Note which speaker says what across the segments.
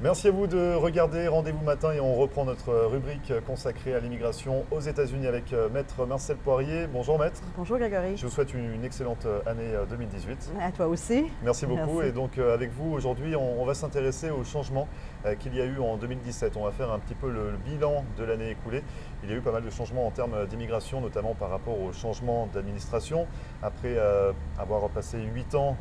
Speaker 1: Merci à vous de regarder Rendez-vous matin et on reprend notre rubrique consacrée à l'immigration aux États-Unis avec Maître Marcel Poirier. Bonjour Maître.
Speaker 2: Bonjour Grégory.
Speaker 1: Je vous souhaite une excellente année 2018.
Speaker 2: À toi aussi.
Speaker 1: Merci beaucoup.
Speaker 2: Merci.
Speaker 1: Et donc avec vous aujourd'hui, on va s'intéresser aux changements qu'il y a eu en 2017. On va faire un petit peu le bilan de l'année écoulée. Il y a eu pas mal de changements en termes d'immigration, notamment par rapport au changement d'administration. Après avoir passé 8 ans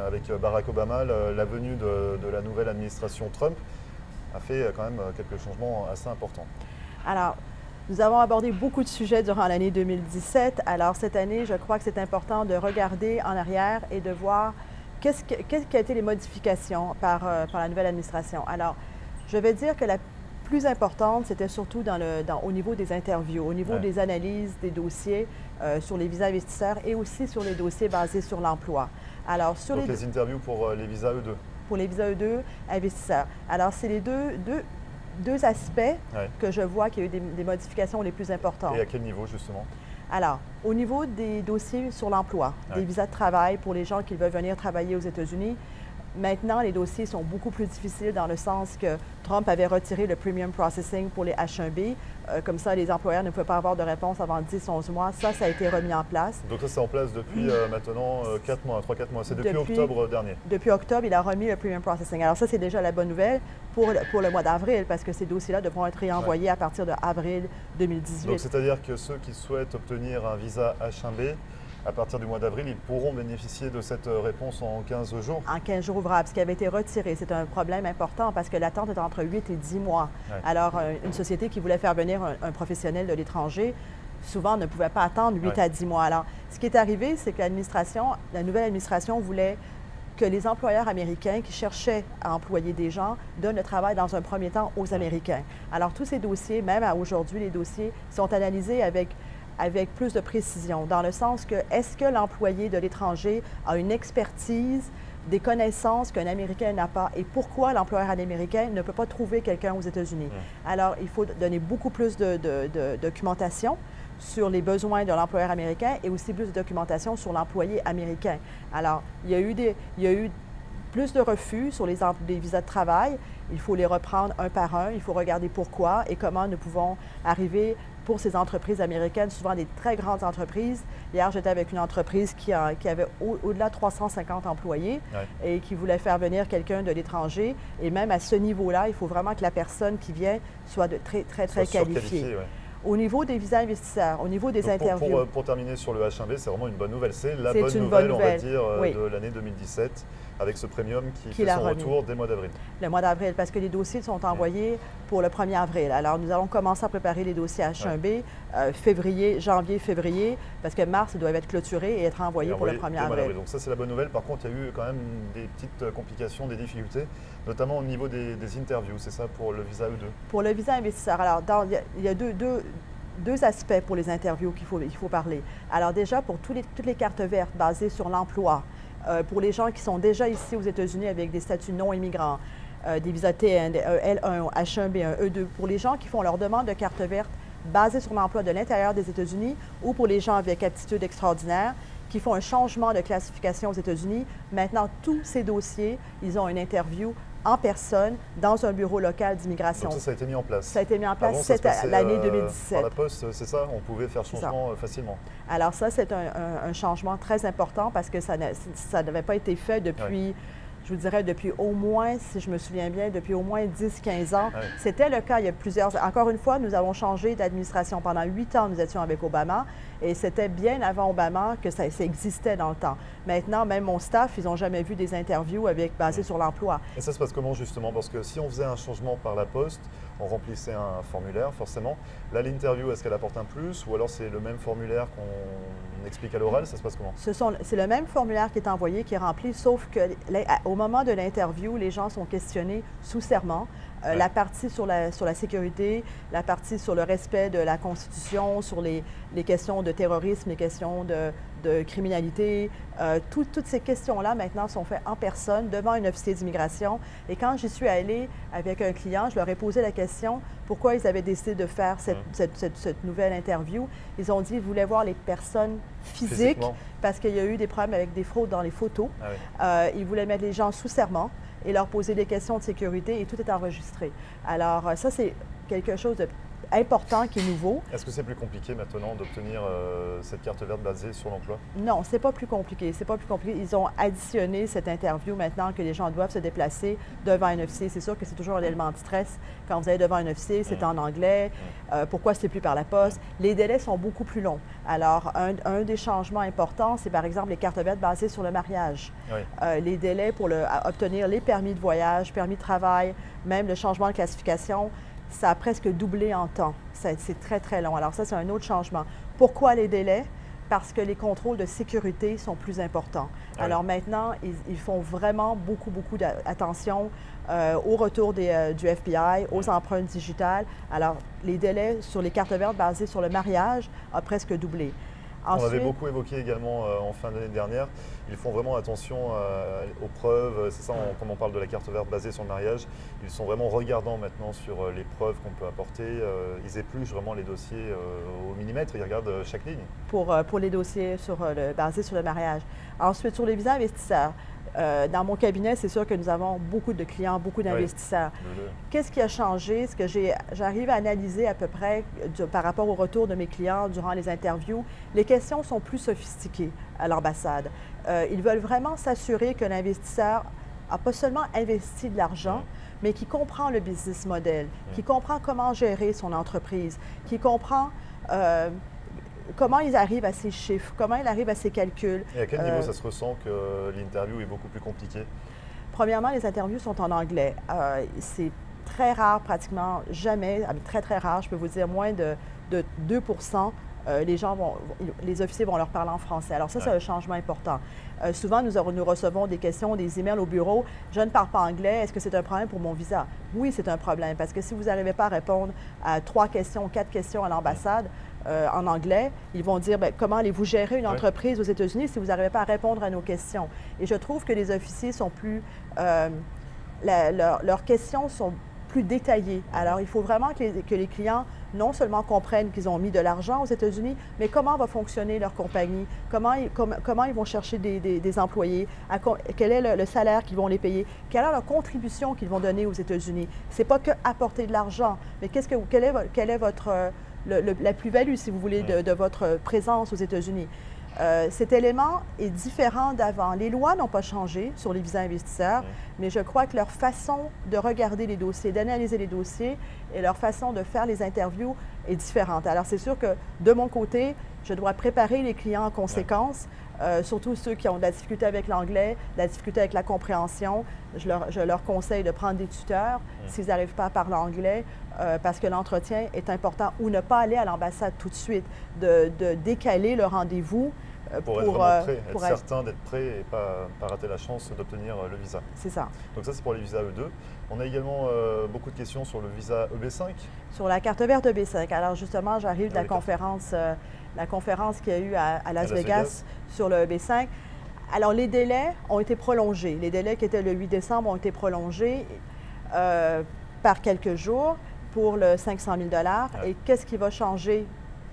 Speaker 1: avec Barack Obama, la venue de la nouvelle administration Trump a fait quand même quelques changements assez importants.
Speaker 2: Alors, nous avons abordé beaucoup de sujets durant l'année 2017. Alors, cette année, je crois que c'est important de regarder en arrière et de voir qu'est-ce qui a été les modifications par la nouvelle administration. Alors, je vais dire que la plus importante, c'était surtout au niveau des interviews, au niveau des analyses des dossiers sur les visas investisseurs et aussi sur les dossiers basés sur l'emploi. Alors,
Speaker 1: Donc les interviews pour les visas E2.
Speaker 2: Pour les visas E2 investisseurs. Alors, c'est les deux aspects que je vois qu'il y a eu des modifications les plus importantes.
Speaker 1: Et à quel niveau, justement?
Speaker 2: Alors, au niveau des dossiers sur l'emploi, des visas de travail pour les gens qui veulent venir travailler aux États-Unis, maintenant, les dossiers sont beaucoup plus difficiles dans le sens que Trump avait retiré le premium processing pour les H-1B. Comme ça, les employeurs ne pouvaient pas avoir de réponse avant 10-11 mois. Ça a été remis en place.
Speaker 1: Donc ça, c'est en place depuis maintenant 4 mois, 3-4 mois. C'est depuis octobre dernier.
Speaker 2: Depuis octobre, il a remis le premium processing. Alors ça, c'est déjà la bonne nouvelle pour le mois d'avril, parce que ces dossiers-là devront être réenvoyés à partir d'avril 2018.
Speaker 1: Donc c'est-à-dire que ceux qui souhaitent obtenir un visa H-1B, à partir du mois d'avril, ils pourront bénéficier de cette réponse en 15 jours?
Speaker 2: En 15 jours ouvrables, ce qui avait été retiré. C'est un problème important parce que l'attente est entre 8 et 10 mois. Alors, une société qui voulait faire venir un professionnel de l'étranger, souvent ne pouvait pas attendre 8 à 10 mois. Alors, ce qui est arrivé, c'est que la nouvelle administration voulait que les employeurs américains qui cherchaient à employer des gens donnent le travail dans un premier temps aux Américains. Alors, tous ces dossiers, même à aujourd'hui, les dossiers sont analysés avec plus de précision, dans le sens que est-ce que l'employé de l'étranger a une expertise, des connaissances qu'un Américain n'a pas et pourquoi l'employeur américain ne peut pas trouver quelqu'un aux États-Unis. Alors, il faut donner beaucoup plus de documentation sur les besoins de l'employeur américain et aussi plus de documentation sur l'employé américain. Alors, il y a eu plus de refus sur les visas de travail. Il faut les reprendre un par un. Il faut regarder pourquoi et comment nous pouvons arriver pour ces entreprises américaines, souvent des très grandes entreprises. Hier, j'étais avec une entreprise qui avait au-delà de 350 employés et qui voulait faire venir quelqu'un de l'étranger. Et même à ce niveau-là, il faut vraiment que la personne qui vient soit très qualifiée. Au niveau des visas investisseurs, au niveau des interviews.
Speaker 1: Pour terminer sur le H1B, c'est vraiment une bonne nouvelle. C'est la bonne nouvelle, on va dire, de l'année 2017, avec ce premium qui fait son retour dès le mois d'avril.
Speaker 2: Le mois d'avril, parce que les dossiers sont envoyés pour le 1er avril. Alors, nous allons commencer à préparer les dossiers H1B janvier, février, parce que mars, ils doivent être clôturés et être envoyés pour le 1er avril.
Speaker 1: Donc ça, c'est la bonne nouvelle. Par contre, il y a eu quand même des petites complications, des difficultés, notamment au niveau des interviews. C'est ça pour le visa E2?
Speaker 2: Pour le visa investisseur, alors, il y a deux aspects pour les interviews qu'il faut parler. Alors déjà, pour toutes les cartes vertes basées sur l'emploi, pour les gens qui sont déjà ici aux États-Unis avec des statuts non immigrants, des visas TN, L1, H1B1, E2, pour les gens qui font leur demande de carte verte basée sur l'emploi de l'intérieur des États-Unis ou pour les gens avec aptitude extraordinaire qui font un changement de classification aux États-Unis, maintenant, tous ces dossiers, ils ont une interview en personne dans un bureau local d'immigration.
Speaker 1: Donc ça a été mis en place? Ça
Speaker 2: a été mis en place l'année 2017.
Speaker 1: Par la poste, c'est ça? On pouvait faire changement facilement? Alors
Speaker 2: ça, c'est un changement très important parce que ça n'avait pas été fait depuis, je vous dirais, depuis au moins, si je me souviens bien, depuis au moins 10-15 ans. C'était le cas il y a plusieurs... Encore une fois, nous avons changé d'administration. Pendant 8 ans, nous étions avec Obama et c'était bien avant Obama que ça existait dans le temps. Maintenant, même mon staff, ils n'ont jamais vu des interviews basées sur l'emploi.
Speaker 1: Et ça se passe comment justement? Parce que si on faisait un changement par la poste, on remplissait un formulaire forcément. Là, l'interview, est-ce qu'elle apporte un plus ou alors c'est le même formulaire qu'on explique à l'oral? Ça se passe comment?
Speaker 2: C'est le même formulaire qui est envoyé, qui est rempli, sauf qu'au moment de l'interview, les gens sont questionnés sous serment. La partie sur la sécurité, la partie sur le respect de la Constitution, sur les questions de terrorisme, les questions de criminalité. Toutes ces questions-là, maintenant, sont faites en personne devant un officier d'immigration. Et quand j'y suis allée avec un client, je leur ai posé la question pourquoi ils avaient décidé de faire cette nouvelle interview. Ils ont dit qu'ils voulaient voir les personnes physiques parce qu'il y a eu des problèmes avec des fraudes dans les photos. Ils voulaient mettre les gens sous serment. et leur poser des questions de sécurité et tout est enregistré. Alors, ça, c'est quelque chose d'important qui est nouveau.
Speaker 1: Est-ce que c'est plus compliqué maintenant d'obtenir cette carte verte basée sur l'emploi?
Speaker 2: Non, c'est pas plus compliqué. C'est pas plus compliqué. Ils ont additionné cette interview maintenant que les gens doivent se déplacer devant un officier. C'est sûr que c'est toujours un élément de stress. Quand vous allez devant un officier, c'est en anglais. Pourquoi c'est plus par la poste? Les délais sont beaucoup plus longs. Alors, un des changements importants, c'est par exemple les cartes vertes basées sur le mariage.
Speaker 1: Oui.
Speaker 2: Les délais pour obtenir les permis de voyage, permis de travail, même le changement de classification, ça a presque doublé en temps. C'est très, très long. Alors ça, c'est un autre changement. Pourquoi les délais? Parce que les contrôles de sécurité sont plus importants. Alors maintenant, ils font vraiment beaucoup, beaucoup d'attention au retour du FBI, aux empreintes digitales. Alors, les délais sur les cartes vertes basées sur le mariage ont presque doublé.
Speaker 1: Ensuite, on avait beaucoup évoqué également en fin d'année dernière. Ils font vraiment attention aux preuves. C'est ça, comme on parle de la carte verte basée sur le mariage, ils sont vraiment regardants maintenant sur les preuves qu'on peut apporter. Ils épluchent vraiment les dossiers au millimètre. Ils regardent chaque ligne.
Speaker 2: Pour les dossiers basés sur le mariage. Ensuite, sur les visas investisseurs. Dans mon cabinet, c'est sûr que nous avons beaucoup de clients, beaucoup d'investisseurs.
Speaker 1: Oui.
Speaker 2: Qu'est-ce qui a changé? Ce que j'arrive à analyser à peu près par rapport au retour de mes clients durant les interviews, les questions sont plus sophistiquées à l'ambassade. Ils veulent vraiment s'assurer que l'investisseur n'a pas seulement investi de l'argent, mais qui comprend le business model, qui comprend comment gérer son entreprise, qui comprend comment ils arrivent à ces chiffres, comment ils arrivent à ces calculs.
Speaker 1: Et à quel niveau ça se ressent que l'interview est beaucoup plus compliquée?
Speaker 2: Premièrement, les interviews sont en anglais. C'est très rare, pratiquement jamais, très, très rare, je peux vous dire moins de 2 les officiers vont leur parler en français. Alors ça, c'est un changement important. Souvent, nous recevons des questions, des emails au bureau. Je ne parle pas anglais. Est-ce que c'est un problème pour mon visa? Oui, c'est un problème parce que si vous n'arrivez pas à répondre à 3 questions, 4 questions à l'ambassade en anglais, ils vont dire comment allez-vous gérer une entreprise aux États-Unis si vous n'arrivez pas à répondre à nos questions? Et je trouve que les officiers sont plus... leurs questions sont plus détaillées. Alors, il faut vraiment que les clients non seulement comprennent qu'ils ont mis de l'argent aux États-Unis, mais comment va fonctionner leur compagnie, comment ils vont chercher des employés, quel est le salaire qu'ils vont les payer, quelle est la contribution qu'ils vont donner aux États-Unis. Ce n'est pas que apporter de l'argent, mais quelle est votre, la plus-value, si vous voulez, de votre présence aux États-Unis. Cet élément est différent d'avant. Les lois n'ont pas changé sur les visas investisseurs, mais je crois que leur façon de regarder les dossiers, d'analyser les dossiers et leur façon de faire les interviews est différente. Alors, c'est sûr que de mon côté, je dois préparer les clients en conséquence, surtout ceux qui ont de la difficulté avec l'anglais, de la difficulté avec la compréhension. Je leur conseille de prendre des tuteurs s'ils n'arrivent pas à parler anglais, parce que l'entretien est important, ou ne pas aller à l'ambassade tout de suite, de décaler le rendez-vous.
Speaker 1: Pour être vraiment prêt, être certain d'être prêt et pas rater la chance d'obtenir le visa.
Speaker 2: C'est ça.
Speaker 1: Donc ça, c'est pour les visas E2. On a également beaucoup de questions sur le visa EB5.
Speaker 2: Sur la carte verte EB5. Alors justement, j'arrive de la conférence qu'il y a eu à Las Vegas sur le EB5. Alors les délais ont été prolongés. Les délais qui étaient le 8 décembre ont été prolongés par quelques jours pour le 500 000 $. Et qu'est-ce qui va changer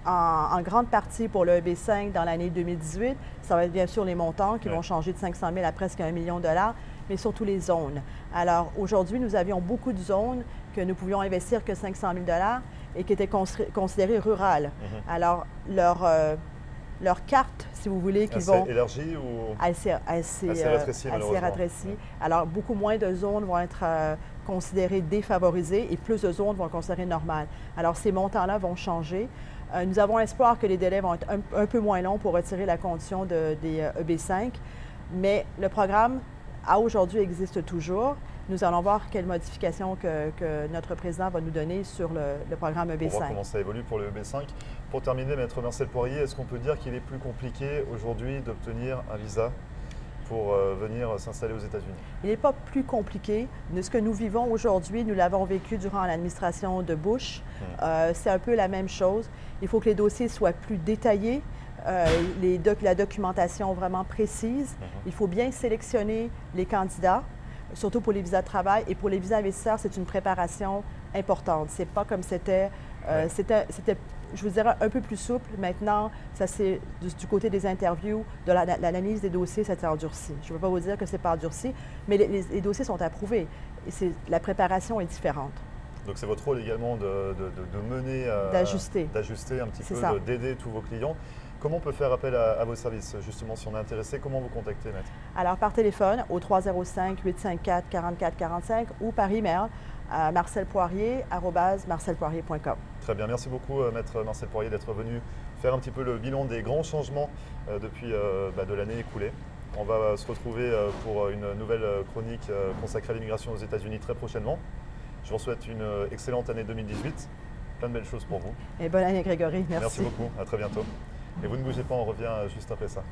Speaker 2: en grande partie pour le EB5 dans l'année 2018? Ça va être bien sûr les montants qui vont changer de 500 000 à presque 1 million $, mais surtout les zones. Alors aujourd'hui, nous avions beaucoup de zones que nous pouvions investir que 500 000 $ et qui étaient considérées rurales. Alors leur carte, si vous voulez, qu'ils vont...
Speaker 1: élargie ou...
Speaker 2: Assez rétrécie. Alors, beaucoup moins de zones vont être considérées défavorisées et plus de zones vont être considérées normales. Alors, ces montants-là vont changer. Nous avons espoir que les délais vont être un peu moins longs pour retirer la condition des EB5, mais le programme, à aujourd'hui, existe toujours. Nous allons voir quelles modifications que notre président va nous donner sur le programme EB5.
Speaker 1: On va voir comment ça évolue pour le EB5. Pour terminer, Maître Marcel Poirier, est-ce qu'on peut dire qu'il est plus compliqué aujourd'hui d'obtenir un visa pour venir s'installer aux États-Unis?
Speaker 2: Il n'est pas plus compliqué. Ce que nous vivons aujourd'hui, nous l'avons vécu durant l'administration de Bush. C'est un peu la même chose. Il faut que les dossiers soient plus détaillés, la documentation vraiment précise. Il faut bien sélectionner les candidats, surtout pour les visas de travail. Et pour les visas investisseurs, c'est une préparation importante. C'est pas comme c'était je vous dirais, un peu plus souple. Maintenant, ça c'est du côté des interviews, de l'analyse des dossiers, ça s'est endurci. Je ne veux pas vous dire que ce n'est pas endurci, mais les dossiers sont approuvés. Et la préparation est différente.
Speaker 1: Donc c'est votre rôle également de mener,
Speaker 2: d'ajuster
Speaker 1: un petit peu, d'aider tous vos clients. Comment on peut faire appel à vos services, justement, si on est intéressé? Comment vous contacter, Maître?
Speaker 2: Alors, par téléphone au 305-854-4445 ou par email à marcelpoirier@marcelpoirier.com.
Speaker 1: Très bien, merci beaucoup, Maître Marcel Poirier, d'être venu faire un petit peu le bilan des grands changements depuis de l'année écoulée. On va se retrouver pour une nouvelle chronique consacrée à l'immigration aux États-Unis très prochainement. Je vous souhaite une excellente année 2018. Plein de belles choses pour vous.
Speaker 2: Et bonne année, Grégory. Merci.
Speaker 1: Merci beaucoup. À très bientôt. Et vous ne bougez pas, on revient juste après ça.